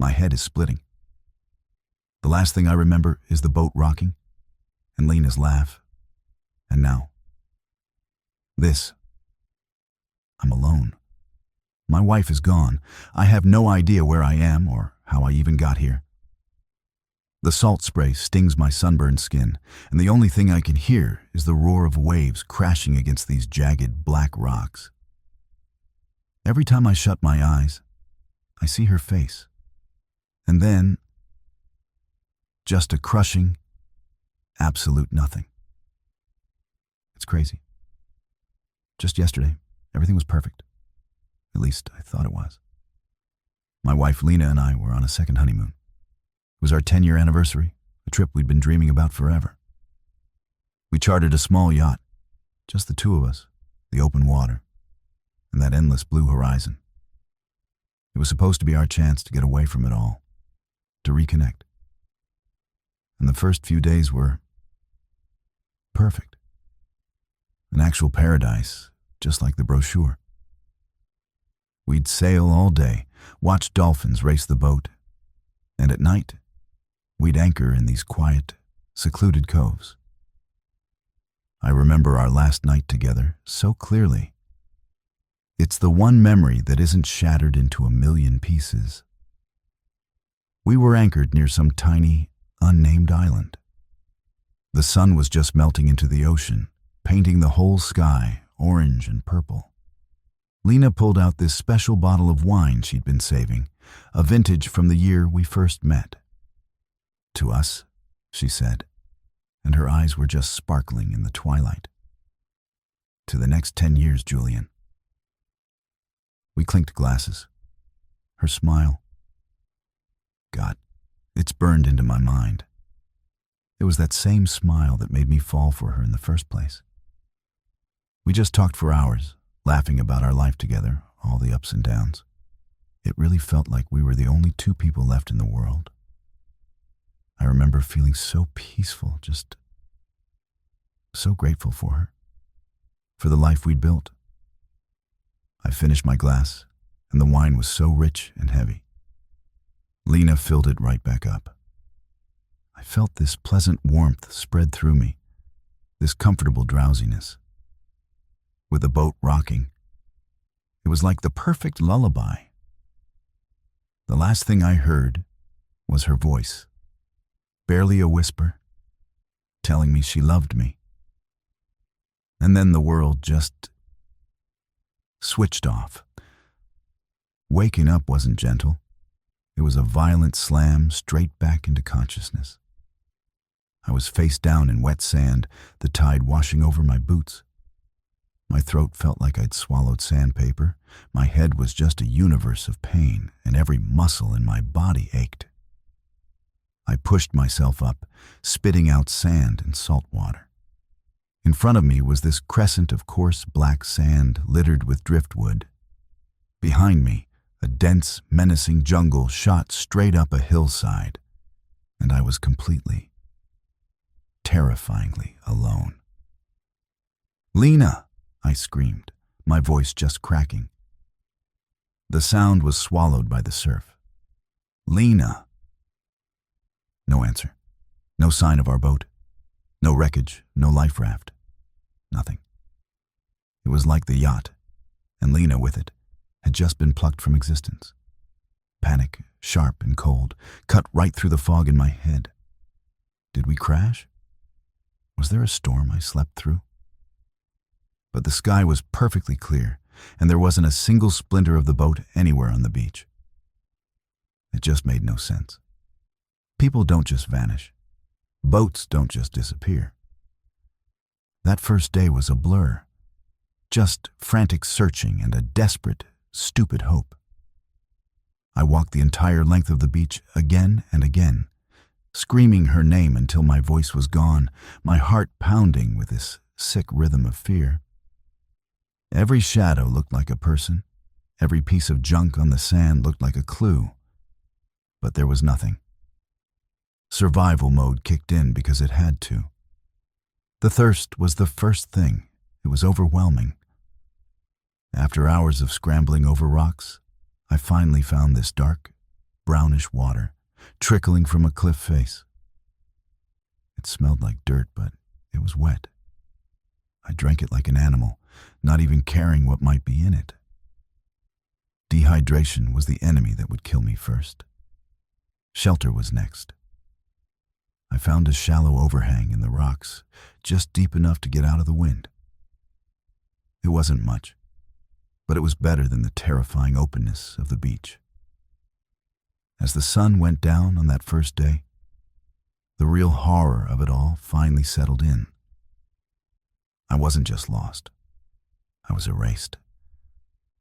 My head is splitting. The last thing I remember is the boat rocking, and Lena's laugh, and now. This. I'm alone. My wife is gone. I have no idea where I am or how I even got here. The salt spray stings my sunburned skin, and the only thing I can hear is the roar of waves crashing against these jagged black rocks. Every time I shut my eyes, I see her face. And then, just a crushing, absolute nothing. It's crazy. Just yesterday, everything was perfect. At least I thought it was. My wife Lena and I were on a second honeymoon. It was our 10-year anniversary, a trip we'd been dreaming about forever. We chartered a small yacht, just the two of us, the open water, and that endless blue horizon. It was supposed to be our chance to get away from it all, to reconnect. And the first few days were perfect. An actual paradise, just like the brochure. We'd sail all day, watch dolphins race the boat, and at night, we'd anchor in these quiet, secluded coves. I remember our last night together so clearly. It's the one memory that isn't shattered into a million pieces. We were anchored near some tiny, unnamed island. The sun was just melting into the ocean, painting the whole sky orange and purple. Lena pulled out this special bottle of wine she'd been saving, a vintage from the year we first met. "To us," she said, and her eyes were just sparkling in the twilight. "To the next 10 years, Julian." We clinked glasses. Her smile. God, it's burned into my mind. It was that same smile that made me fall for her in the first place. We just talked for hours, laughing about our life together, all the ups and downs. It really felt like we were the only two people left in the world. I remember feeling so peaceful, just so grateful for her, for the life we'd built. I finished my glass, and the wine was so rich and heavy. Lena filled it right back up. I felt this pleasant warmth spread through me, this comfortable drowsiness. With the boat rocking, it was like the perfect lullaby. The last thing I heard was her voice, barely a whisper, telling me she loved me. And then the world just switched off. Waking up wasn't gentle. It was a violent slam straight back into consciousness. I was face down in wet sand, the tide washing over my boots. My throat felt like I'd swallowed sandpaper. My head was just a universe of pain, and every muscle in my body ached. I pushed myself up, spitting out sand and salt water. In front of me was this crescent of coarse black sand littered with driftwood. Behind me, a dense, menacing jungle shot straight up a hillside, and I was completely, terrifyingly alone. "Lena!" I screamed, my voice just cracking. The sound was swallowed by the surf. "Lena!" No answer. No sign of our boat. No wreckage, no life raft. Nothing. It was like the yacht, and Lena with it, had just been plucked from existence. Panic, sharp and cold, cut right through the fog in my head. Did we crash? Was there a storm I slept through? But the sky was perfectly clear, and there wasn't a single splinter of the boat anywhere on the beach. It just made no sense. People don't just vanish. Boats don't just disappear. That first day was a blur, just frantic searching and a desperate, stupid hope. I walked the entire length of the beach again and again, screaming her name until my voice was gone, my heart pounding with this sick rhythm of fear. Every shadow looked like a person. Every piece of junk on the sand looked like a clue. But there was nothing. Survival mode kicked in because it had to. The thirst was the first thing. It was overwhelming. After hours of scrambling over rocks, I finally found this dark, brownish water, trickling from a cliff face. It smelled like dirt, but it was wet. I drank it like an animal, not even caring what might be in it. Dehydration was the enemy that would kill me first. Shelter was next. I found a shallow overhang in the rocks, just deep enough to get out of the wind. It wasn't much, but it was better than the terrifying openness of the beach. As the sun went down on that first day, the real horror of it all finally settled in. I wasn't just lost. I was erased.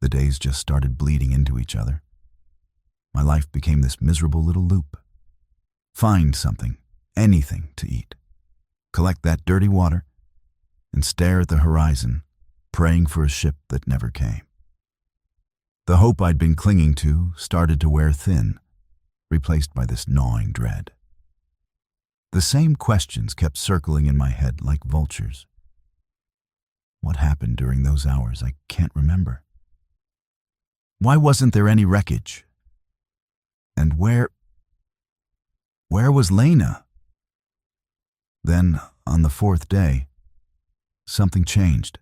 The days just started bleeding into each other. My life became this miserable little loop. Find something, anything to eat. Collect that dirty water and stare at the horizon, praying for a ship that never came. The hope I'd been clinging to started to wear thin, replaced by this gnawing dread. The same questions kept circling in my head like vultures. What happened during those hours I can't remember. Why wasn't there any wreckage? And where was Lena? Then, on the fourth day, something changed.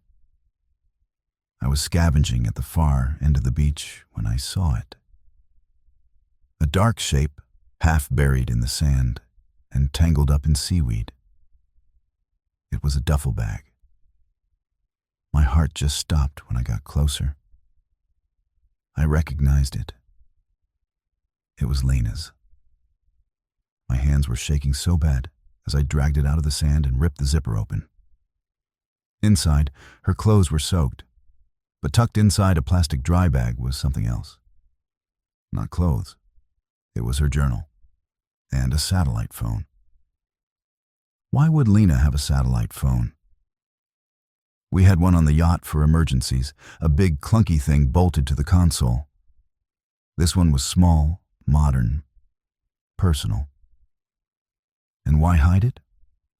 I was scavenging at the far end of the beach when I saw it. A dark shape, half buried in the sand and tangled up in seaweed. It was a duffel bag. My heart just stopped when I got closer. I recognized it. It was Lena's. My hands were shaking so bad as I dragged it out of the sand and ripped the zipper open. Inside, her clothes were soaked, but tucked inside a plastic dry bag was something else. Not clothes. It was her journal and a satellite phone. Why would Lena have a satellite phone? We had one on the yacht for emergencies, a big clunky thing bolted to the console. This one was small, modern, personal. And why hide it?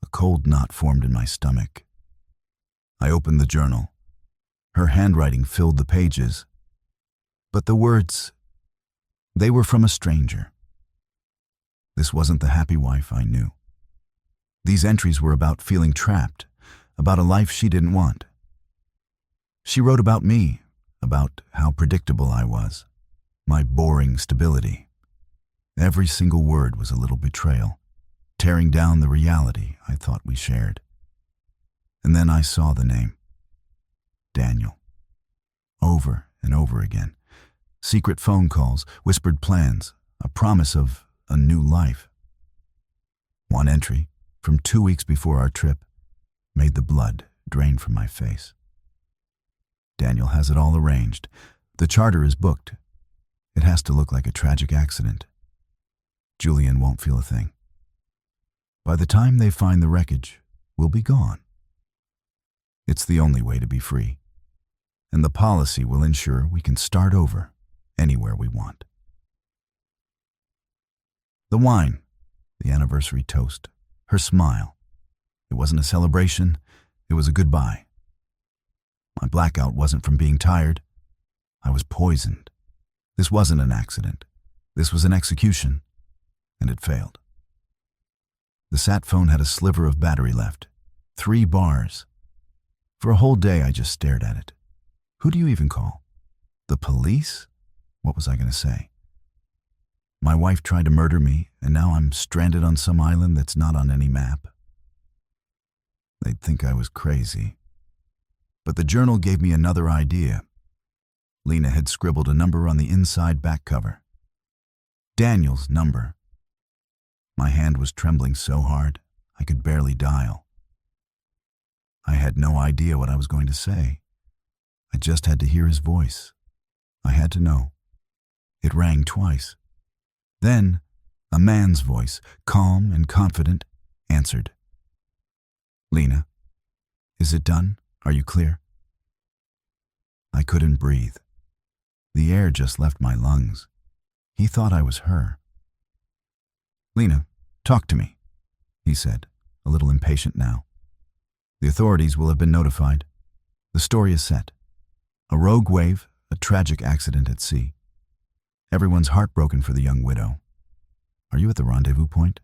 A cold knot formed in my stomach. I opened the journal. Her handwriting filled the pages. But the words, they were from a stranger. This wasn't the happy wife I knew. These entries were about feeling trapped, about a life she didn't want. She wrote about me, about how predictable I was, my boring stability. Every single word was a little betrayal, tearing down the reality I thought we shared. And then I saw the name. Daniel. Over and over again. Secret phone calls, whispered plans, a promise of a new life. One entry, from 2 weeks before our trip, made the blood drain from my face. Daniel has it all arranged. The charter is booked. It has to look like a tragic accident. Julian won't feel a thing. By the time they find the wreckage, we'll be gone. It's the only way to be free. And the policy will ensure we can start over anywhere we want. The wine, the anniversary toast, her smile. It wasn't a celebration, it was a goodbye. My blackout wasn't from being tired. I was poisoned. This wasn't an accident. This was an execution, and it failed. The sat phone had a sliver of battery left. 3 bars. For a whole day, I just stared at it. Who do you even call? The police? What was I going to say? My wife tried to murder me, and now I'm stranded on some island that's not on any map. They'd think I was crazy. But the journal gave me another idea. Lena had scribbled a number on the inside back cover. Daniel's number. My hand was trembling so hard, I could barely dial. I had no idea what I was going to say. I just had to hear his voice. I had to know. It rang twice. Then, a man's voice, calm and confident, answered. Lena, is it done? Are you clear? I couldn't breathe. The air just left my lungs. He thought I was her. Lena, talk to me, he said, a little impatient now. The authorities will have been notified. The story is set. A rogue wave, a tragic accident at sea. Everyone's heartbroken for the young widow. Are you at the rendezvous point?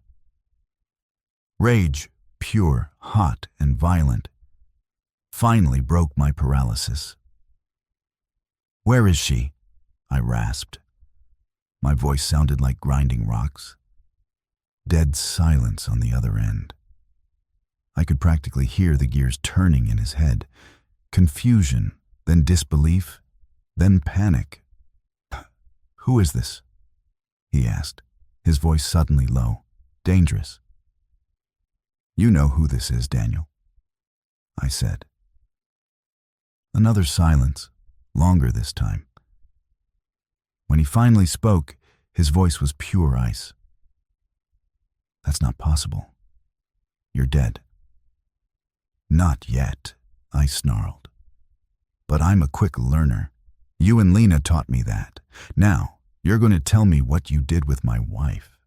Rage, pure, hot, and violent, finally broke my paralysis. Where is she? I rasped. My voice sounded like grinding rocks. Dead silence on the other end. I could practically hear the gears turning in his head. Confusion, then disbelief, then panic. Who is this? He asked, his voice suddenly low, dangerous. You know who this is, Daniel, I said. Another silence, longer this time. When he finally spoke, his voice was pure ice. That's not possible. You're dead. Not yet, I snarled. But I'm a quick learner. You and Lena taught me that. Now, you're going to tell me what you did with my wife.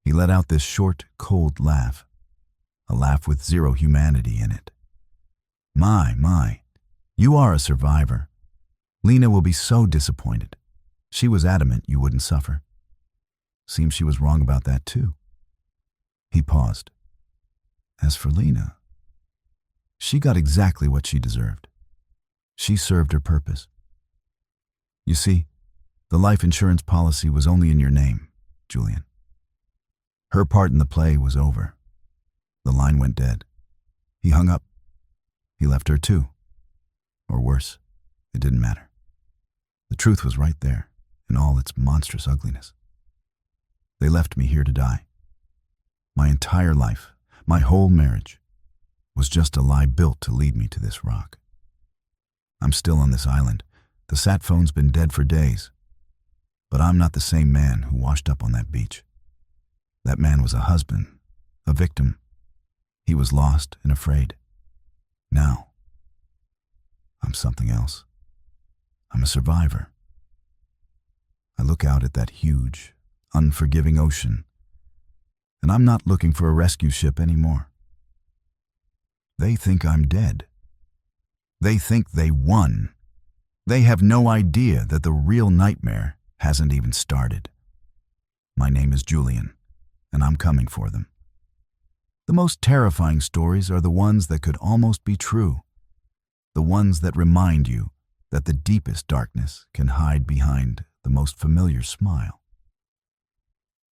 He let out this short, cold laugh, a laugh with zero humanity in it. My, you are a survivor. Lena will be so disappointed. She was adamant you wouldn't suffer. Seems she was wrong about that too. He paused. As for Lena, she got exactly what she deserved. She served her purpose. You see, the life insurance policy was only in your name, Julian. Her part in the play was over. The line went dead. He hung up. He left her too. Or worse, it didn't matter. The truth was right there, in all its monstrous ugliness. They left me here to die. My entire life, my whole marriage, was just a lie built to lead me to this rock. I'm still on this island. The sat phone's been dead for days. But I'm not the same man who washed up on that beach. That man was a husband, a victim. He was lost and afraid. Now, I'm something else. I'm a survivor. I look out at that huge, unforgiving ocean, and I'm not looking for a rescue ship anymore. They think I'm dead. They think they won. They have no idea that the real nightmare hasn't even started. My name is Julian, and I'm coming for them. The most terrifying stories are the ones that could almost be true, the ones that remind you that the deepest darkness can hide behind the most familiar smile.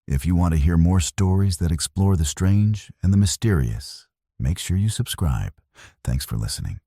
If you want to hear more stories that explore the strange and the mysterious, make sure you subscribe. Thanks for listening.